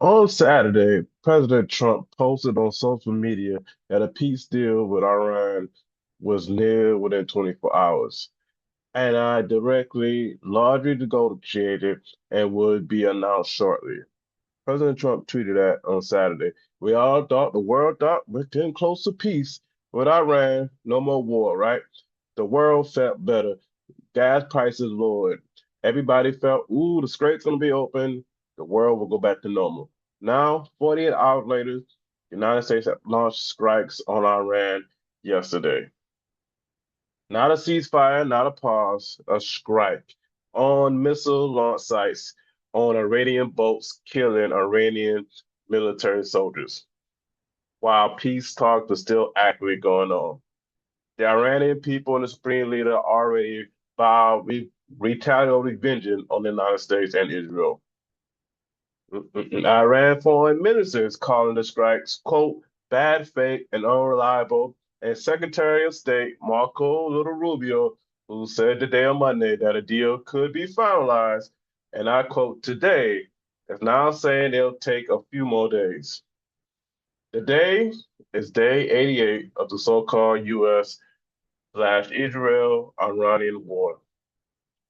On Saturday, President Trump posted on social media that a peace deal with Iran was near within 24 hours, and I directly largely negotiated and would be announced shortly. President Trump tweeted that on Saturday. We all thought, the world thought we're getting close to peace with Iran, no more war, right? The world felt better. Gas prices lowered. Everybody felt, ooh, the strait's gonna be open. The world will go back to normal. Now, 48 hours later, the United States have launched strikes on Iran yesterday. Not a ceasefire, not a pause, a strike on missile launch sites on Iranian boats, killing Iranian military soldiers. While peace talks are still actively going on. The Iranian people and the Supreme Leader already vowed retaliatory vengeance on the United States and Israel. Iran foreign ministers calling the strikes, quote, bad faith and unreliable. And Secretary of State Marco Little Rubio, who said today on Monday that a deal could be finalized, and I quote, today, is now saying it'll take a few more days. Today is day 88 of the so-called U.S./Israel Iranian war.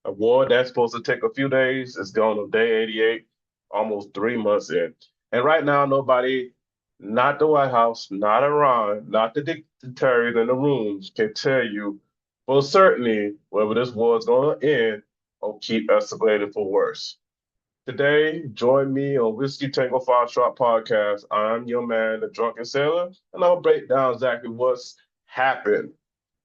A war that's supposed to take a few days is gone on day 88, almost 3 months in. And right now, nobody, not the White House, not Iran, not the dignitaries in the rooms, can tell you for certainty whether this war is going to end or keep escalating for worse. Today, join me on Whiskey Tango Five Shot Podcast. I'm your man, the Drunken Sailor, and I'll break down exactly what's happened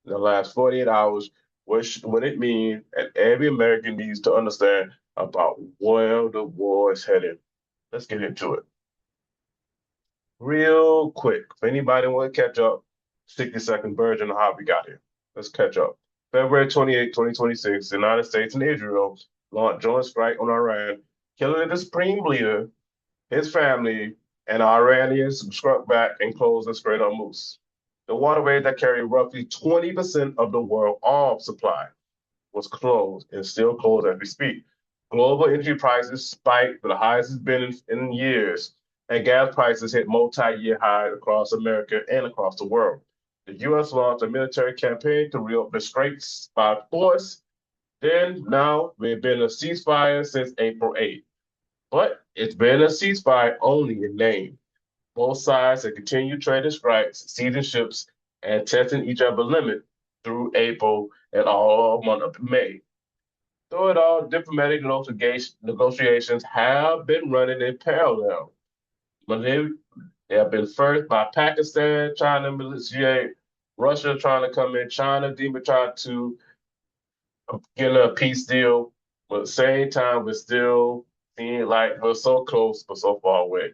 in the last 48 hours, what it means, and every American needs to understand about where the war is headed. Let's get into it. Real quick, if anybody want to catch up, 60-second version of how we got here. Let's catch up. February 28, 2026, the United States and Israel launched joint strike on Iran, killing the supreme leader, his family, and Iranians struck back and closed the Strait of Hormuz. The waterway that carried roughly 20% of the world oil supply was closed and still closed as we speak. Global energy prices spiked to the highest it's been in years, and gas prices hit multi-year highs across America and across the world. The U.S. launched a military campaign to reopen the straits by force. Then, now, we've been a ceasefire since April 8th. But it's been a ceasefire only in name. Both sides have continued trading strikes, seizing ships, and testing each other's limit through April and all month of May. Through it all, diplomatic negotiations have been running in parallel. But they have been first by Pakistan trying to negotiate, Russia trying to come in, China demon trying to get a peace deal. But at the same time, we're still seeing like we're so close but so far away.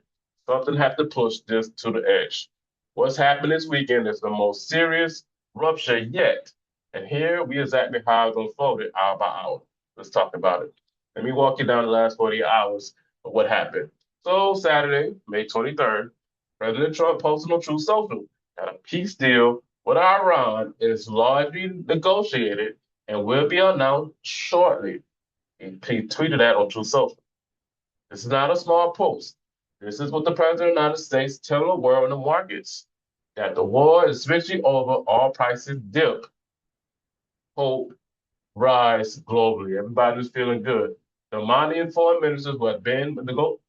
Something have to push this to the edge. What's happened this weekend is the most serious rupture yet. And here we exactly how it's unfolded hour by hour. Let's talk about it. Let me walk you down the last 48 hours of what happened. So Saturday, May 23rd, President Trump posted on Truth Social that a peace deal with Iran is largely negotiated and will be announced shortly. He tweeted that on Truth Social. This is not a small post. This is what the President of the United States telling the world and the markets that the war is officially over, all prices dip, hope rise globally. Everybody's feeling good. The Iranian foreign ministers who have been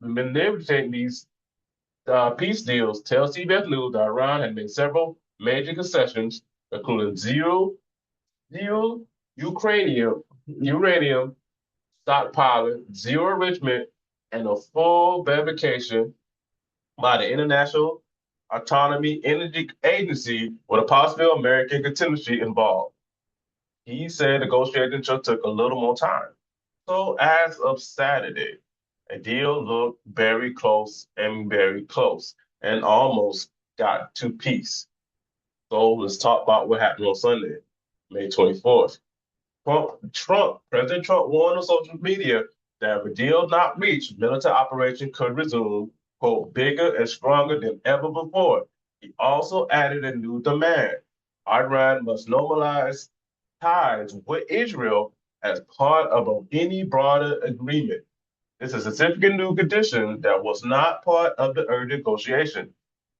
negotiating these peace deals tell CBS News that Iran had made several major concessions, including zero uranium stockpiling, zero enrichment, and a full verification by the International Atomic Energy Agency with a possible American contingency involved. He said negotiations just took a little more time. So as of Saturday, a deal looked very close, and almost got to peace. So let's talk about what happened on Sunday, May 24th. President Trump warned on social media that if a deal not reached, military operation could resume, quote, bigger and stronger than ever before. He also added a new demand. Iran must normalize ties with Israel as part of any broader agreement. This is a significant new condition that was not part of the earlier negotiation.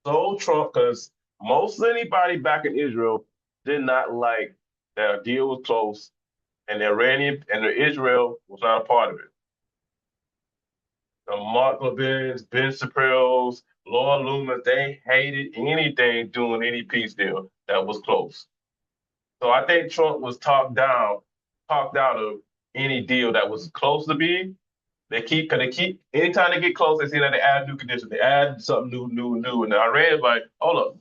So Trump, because most anybody back in Israel did not like that a deal was close, and the Iranian and the Israel was not a part of it. The Mark Levin's, Ben Shapiro's, Laura Loomis, they hated anything doing any peace deal that was close. So I think Trump was talked out of any deal that was close to being. Cause they keep anytime they get close, they see that they add new conditions. They add something new. And Iran's like, hold up,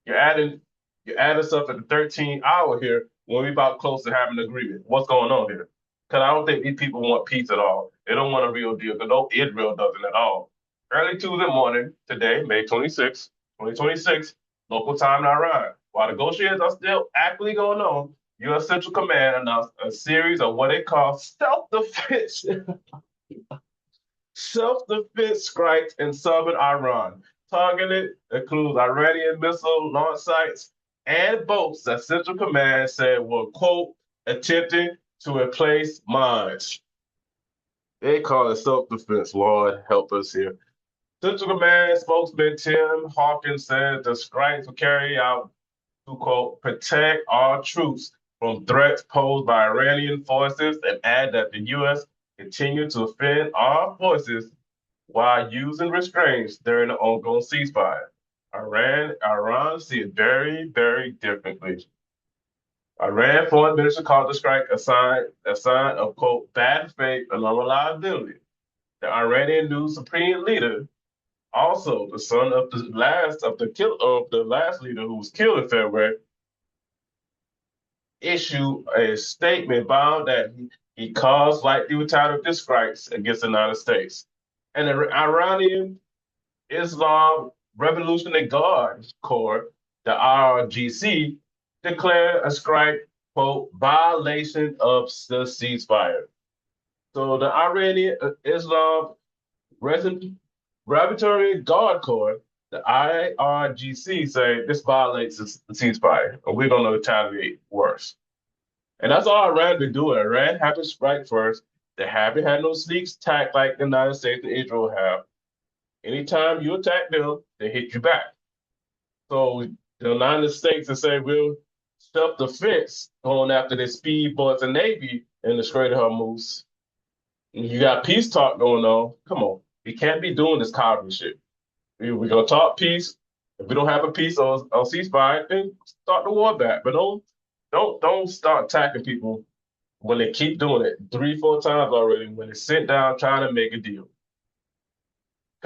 you're adding you're adding stuff at the 13th hour here when we about close to having an agreement. What's going on here? Because I don't think these people want peace at all. They don't want a real deal. Because no, Israel doesn't at all. Early Tuesday morning, today, May 26, 2026, local time in Iran. While negotiations are still actively going on, U.S. Central Command announced a series of what they call self-defense self-defense strikes in southern Iran. Targeted includes Iranian missile launch sites and boats that Central Command said were, quote, attempting to replace mines. They call it self-defense. Lord, help us here. Central Command spokesman Tim Hawkins said the strikes were carried out to, quote, protect our troops from threats posed by Iranian forces and add that the U.S. continue to defend our forces while using restraints during the ongoing ceasefire. Iran see it very differently. Iran foreign minister called the strike a sign of, quote, bad faith and unreliability. The Iranian new supreme leader, also the son of the last leader who was killed in February, issued a statement bound that he caused likely retaliatory strikes against the United States. And the Iranian Islam Revolutionary Guard Corps, the IRGC, declared a strike, quote, violation of the ceasefire. So the Iranian Islam Revolutionary Guard Corps, the IRGC, say this violates the ceasefire, and we're going to retaliate worse. And that's all Iran been doing. Iran had to strike first. They haven't had no sneak attack like the United States and Israel have. Anytime you attack them, they hit you back. So the United States is saying we'll self-defense going after the speedboats and Navy in the Strait of Hormuz. And you got peace talk going on. Come on. We can't be doing this cowardly shit. We're going to talk peace. If we don't have a peace or ceasefire, then start the war back. But don't start attacking people when they keep doing it 3, 4 times already, when they sit down trying to make a deal.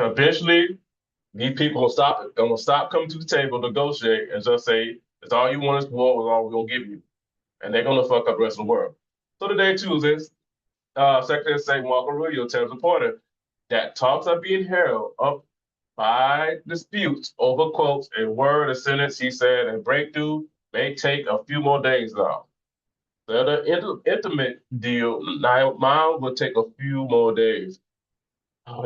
Eventually, these people gonna stop coming to the table, negotiate, and just say, it's all you want is war, is all we're gonna give you. And they're gonna fuck up the rest of the world. So today, Tuesday, Secretary of State Marco Rubio tells reporters that talks are being held up by disputes over quotes a word, a sentence, he said, a breakthrough may take a few more days now. The intimate deal now mine will take a few more days.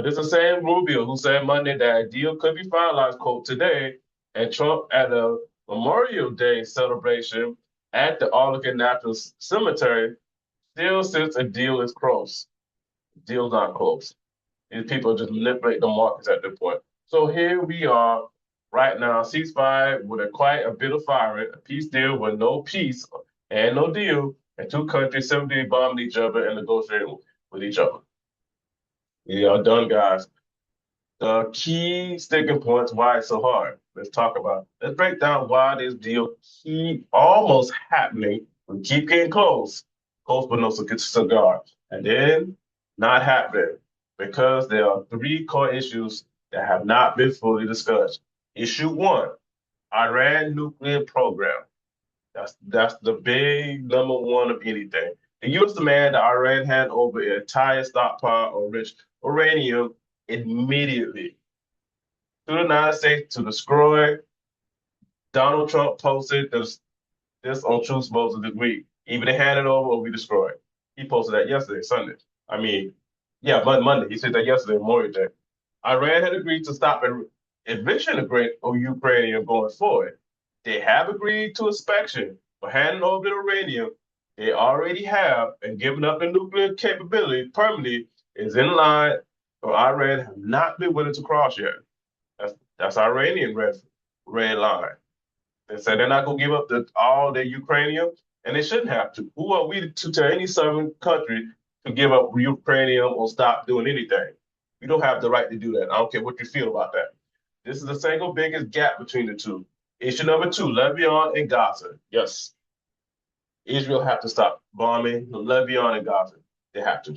This is the same Rubio who said Monday that a deal could be finalized, quote, today, and Trump at a Memorial Day celebration at the Arlington National Cemetery still since a deal is close. Deal's not close. These people just manipulate the markets at this point. So here we are right now, ceasefire with quite a bit of firing, a peace deal with no peace and no deal, and two countries simply bombing each other and negotiating with each other. We are done, guys. The key sticking points, why it's so hard. Let's talk about it. Let's break down why this deal keep almost happening. We keep getting close but no cigar. And then not happening because there are 3 core issues that have not been fully discussed. Issue 1, Iran nuclear program. That's the big number 1 of anything. The U.S. demand that Iran hand over an entire stockpile of rich uranium immediately to the United States to destroy. Donald Trump posted this on Truth Social this week. Either they hand it over or we destroy it. He posted that yesterday, Sunday. I mean, yeah, Monday. He said that yesterday, Memorial Day. Iran had agreed to stop enriching of Ukrainian going forward. They have agreed to inspection for handing over the uranium they already have and giving up the nuclear capability permanently is in line So Iran have not been willing to cross yet. That's Iranian red line. They said they're not gonna give up all their Ukrainian, and they shouldn't have to. Who are we to tell any southern country to give up Ukrainian or stop doing anything? We don't have the right to do that. I don't care what you feel about that. This is the single biggest gap between the two. Issue number two, Lebanon and Gaza. Yes, Israel have to stop bombing Lebanon and Gaza. They have to.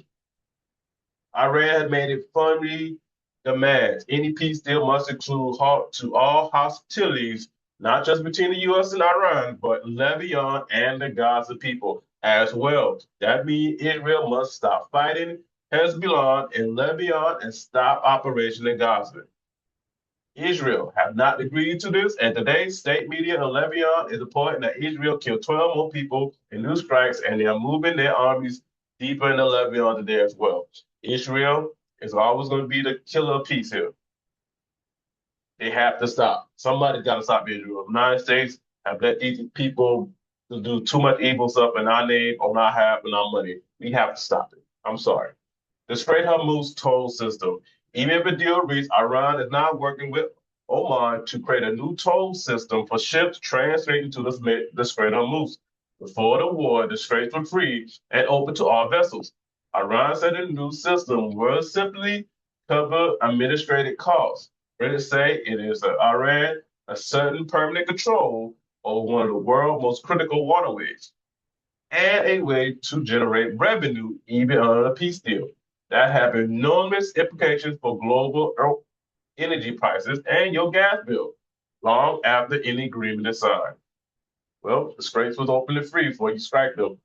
Iran had made it firmly demands any peace deal must include halt to all hostilities, not just between the U.S. and Iran, but Lebanon and the Gaza people as well. That means Israel must stop fighting Hezbollah in Lebanon and stop operation in Gaza. Israel have not agreed to this, and today state media in Lebanon is reporting that Israel killed 12 more people in new strikes, and they are moving their armies deeper into Lebanon today as well. Israel is always going to be the killer of peace here. They have to stop. Somebody's got to stop Israel. The United States have let these people do too much evil stuff in our name, on our behalf, and our money. We have to stop it. I'm sorry. The Strait Hormuz toll system. Even if a deal reached, Iran is now working with Oman to create a new toll system for ships translating to the Strait Hormuz. Before the war, the straits were free and open to all vessels. Iran said the new system will simply cover administrative costs. Critics say it is Iran a certain permanent control over one of the world's most critical waterways and a way to generate revenue even under a peace deal. That have enormous implications for global energy prices and your gas bill long after any agreement is signed. Well, the straits was open and free before you strike them.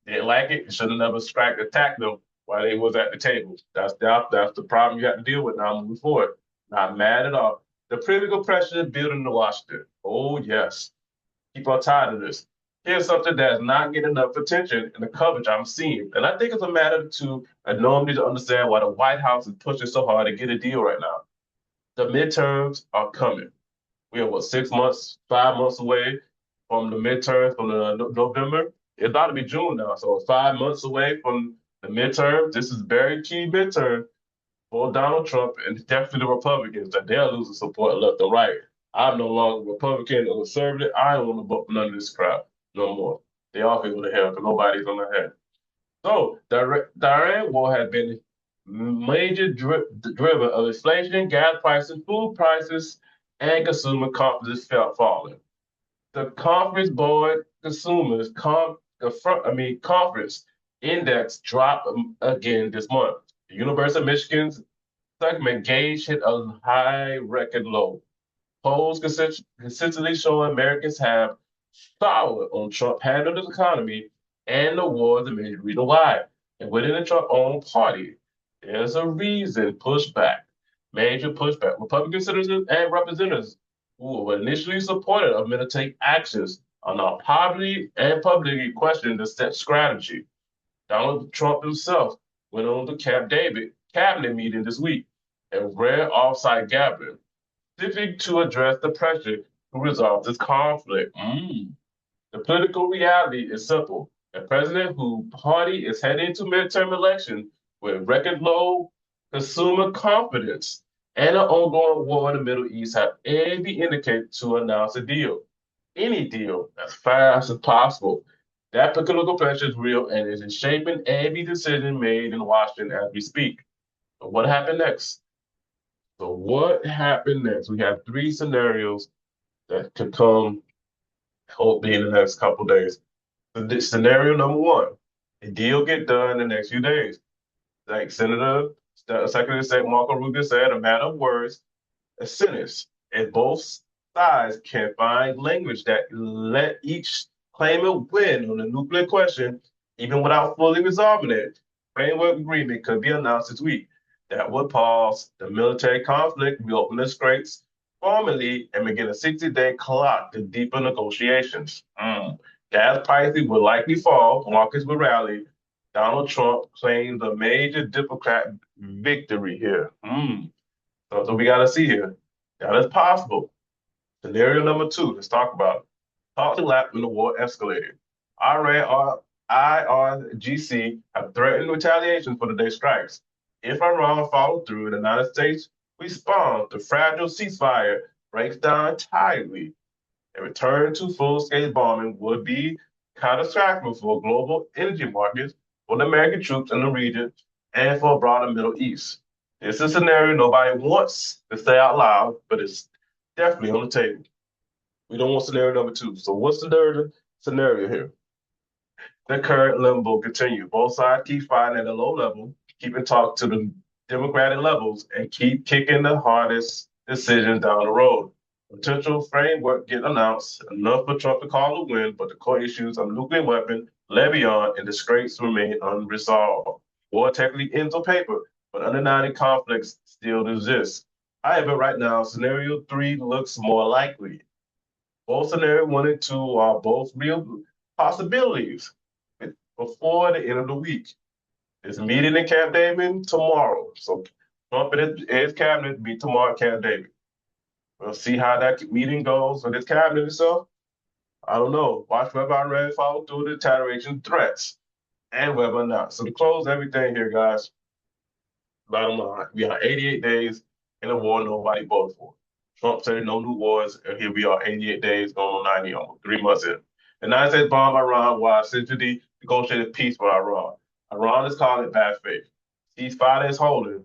Didn't like it, you should have never attacked them while they was at the table. That's the problem you have to deal with now moving forward. Not mad at all. The political pressure building in Washington. Oh yes. People are tired of this. Here's something that's not getting enough attention in the coverage I'm seeing. And I think it's a matter to normally to understand why the White House is pushing so hard to get a deal right now. The midterms are coming. We are what 6 months, 5 months away from the midterms from the November. It's about to be June now, so 5 months away from the midterms. This is very key midterm for Donald Trump and definitely the Republicans that they're losing support left and right. I'm no longer Republican or conservative. I don't want to vote for none of this crap no more. They all can go to hell because nobody's on the head. So the Iran war had been major driver of inflation, gas prices, food prices, and consumer confidence felt falling. The Conference Board Consumers Conference Index dropped again this month. The University of Michigan's segment gauge hit a high record low. Polls consistently show Americans have solid on Trump handled the economy and the war is the major reason why. And within the Trump-owned party, there's a reason pushback, major pushback. Republican senators and representatives who were initially supportive of military actions are now publicly questioning the strategy. Donald Trump himself went on the Camp David cabinet meeting this week, a rare off-site gathering, specific to address the pressure to resolve this conflict. The political reality is simple. A president whose party is heading into midterm election with record low consumer confidence and an ongoing war in the Middle East have every indicator to announce a deal. Any deal as fast as possible. That political pressure is real and is shaping every decision made in Washington as we speak. But what happened next? So what happened next? We have three scenarios that could come, hopefully in the next couple days. Scenario number one, a deal get done in the next few days. Like Secretary of State Marco Rubio said, a matter of words, a sentence. And both sides can find language that let each claimant win on the nuclear question, even without fully resolving it. Framework agreement could be announced this week. That would pause the military conflict, reopen the straits formally, and begin a 60-day clock to deepen negotiations. Gas prices will likely fall, markets will rally. Donald Trump claims a major Democrat victory here. So we got to see here. That is possible. Scenario number two, let's talk about it. Talks elapsed when the war escalated. Iran IRGC have threatened retaliation for the day strikes. If Iran followed through, the United States responds. The fragile ceasefire breaks down entirely. A return to full-scale bombing would be catastrophic for global energy markets, for the American troops in the region, and for a broader Middle East. It's a scenario nobody wants to say out loud, but it's definitely on the table. We don't want scenario number two. So what's the third scenario here? The current limbo continue. Both sides keep fighting at a low level, keep in talk to the democratic levels, and keep kicking the hardest decisions down the road. Potential framework get announced, enough for Trump to call a win, but the core issues of nuclear weapon, Lebanon, and the Straits remain unresolved. War technically ends on paper, but underlying conflicts still exist. However, right now, scenario three looks more likely. Both scenario one and two are both real possibilities before the end of the week. It's meeting in Camp David tomorrow. So Trump and his cabinet meet tomorrow at Camp David. We'll see how that meeting goes with his cabinet itself. I don't know. Watch whether Iran follow through the retaliation threats and whether or not. So to close everything here, guys, bottom line, we are 88 days in a war nobody voted for. Trump said no new wars, and here we are 88 days, going on 90, almost 3 months in. The United States bombed Iran while essentially negotiated peace with Iran. Iran is calling it bad faith. Ceasefire is holding,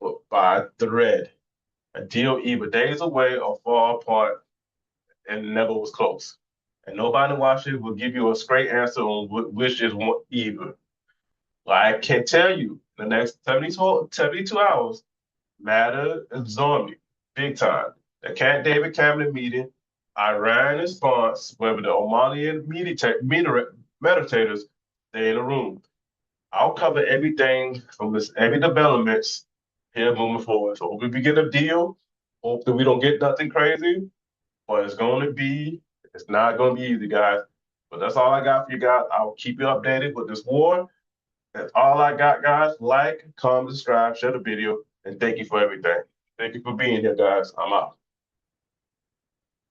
but by thread. A deal either days away or far apart and never was close. And nobody in Washington will give you a straight answer on which is either. I can tell you, the next 72 hours matter enormously, big time. The Camp David cabinet meeting, Iran response, whether the Omani meditators stay in the room. I'll cover everything from this, every developments here moving forward. So hope we get a deal. Hope that we don't get nothing crazy, but it's not going to be easy, guys. But that's all I got for you guys. I'll keep you updated with this war. That's all I got, guys. Like, comment, subscribe, share the video, and thank you for everything. Thank you for being here, guys. I'm out.